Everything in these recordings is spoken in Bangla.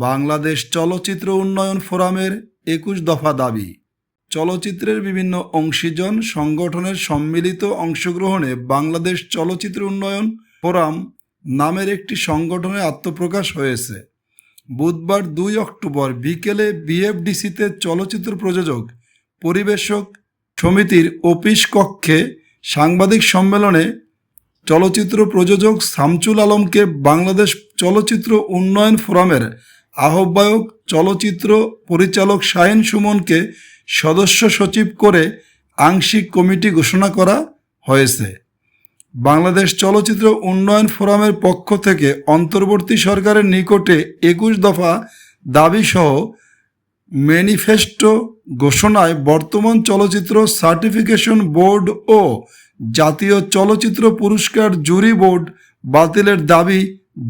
বাংলাদেশ চলচ্চিত্র উন্নয়ন ফোরামের ২১ দফা দাবি। চলচ্চিত্রের বিভিন্ন অংশীজন সংগঠনের সম্মিলিত অংশগ্রহণে বাংলাদেশ চলচ্চিত্র উন্নয়ন ফোরাম নামের একটি সংগঠনে আত্মপ্রকাশ হয়েছে। বুধবার ২ অক্টোবর বিকেলে বিএফডিসিতে চলচ্চিত্র প্রযোজক পরিবেশক সমিতির অফিস কক্ষে সাংবাদিক সম্মেলনে চলচ্চিত্র প্রযোজক শামসুল আলমকে বাংলাদেশ চলচ্চিত্র উন্নয়ন ফোরামের আহ্বায়ক, চলচ্চিত্র পরিচালক শাহীন সুমনকে সদস্য সচিব করে আংশিক কমিটি ঘোষণা করা হয়েছে। বাংলাদেশ চলচ্চিত্র উন্নয়ন ফোরামের পক্ষ থেকে অন্তর্বর্তী সরকারের নিকটে ২১ দফা দাবিসহ ম্যানিফেস্টো ঘোষণায় বর্তমান চলচ্চিত্র সার্টিফিকেশন বোর্ড ও জাতীয় চলচ্চিত্র পুরস্কার জুরি বোর্ড বাতিলের দাবি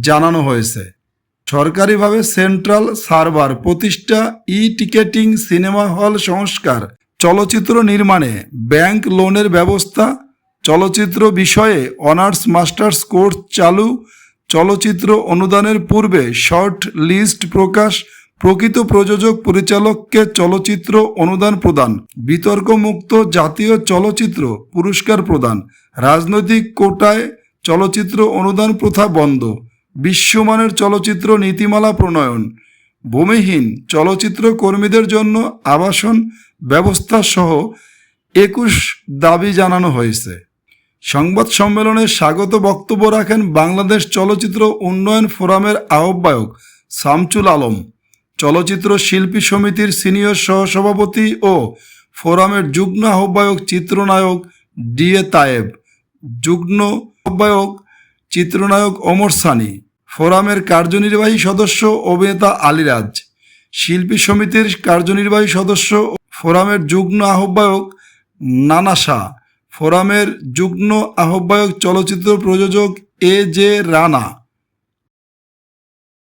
জানানো হয়েছে। সরকারিভাবে সেন্ট্রাল সার্ভার প্রতিষ্ঠা, টিকেটিং, সিনেমা হল সংস্কার, চলচ্চিত্র নির্মাণে ব্যাংক লোনের ব্যবস্থা, চলচ্চিত্র বিষয়ে অনার্স মাস্টার্স কোর্স চালু, চলচ্চিত্র অনুদানের পূর্বে শর্ট লিস্ট প্রকাশ, প্রকৃত প্রযোজক পরিচালককে চলচ্চিত্র অনুদান প্রদান, বিতর্কমুক্ত জাতীয় চলচ্চিত্র পুরস্কার প্রদান, রাজনৈতিক কোটায় চলচ্চিত্র অনুদান প্রথা বন্ধ, বিশ্বমানের চলচ্চিত্র নীতিমালা প্রণয়ন, ভূমিহীন চলচ্চিত্র কর্মীদের জন্য আবাসন ব্যবস্থা সহ ২১ দাবি জানানো হয়েছে। সংবাদ সম্মেলনে স্বাগত বক্তব্য রাখেন বাংলাদেশ চলচ্চিত্র উন্নয়ন ফোরামের আহ্বায়ক শামসুল আলম, চলচ্চিত্র শিল্পী সমিতির সিনিয়র সহসভাপতি ও ফোরামের যুগ্ম আহ্বায়ক চিত্রনায়ক ডিএ তায়েব, যুগ্ম আহ্বায়ক চিত্রনায়ক ওমর সানি, ফোরামের কার্যনির্বাহী সদস্য অভিনেতা আলীরাজ, শিল্পী সমিতির কার্যনির্বাহী সদস্য ফোরামের যুগ্ম আহ্বায়ক নানা শাহ, ফোরামের যুগ্ম আহ্বায়ক চলচ্চিত্র প্রযোজক এ জে রানা।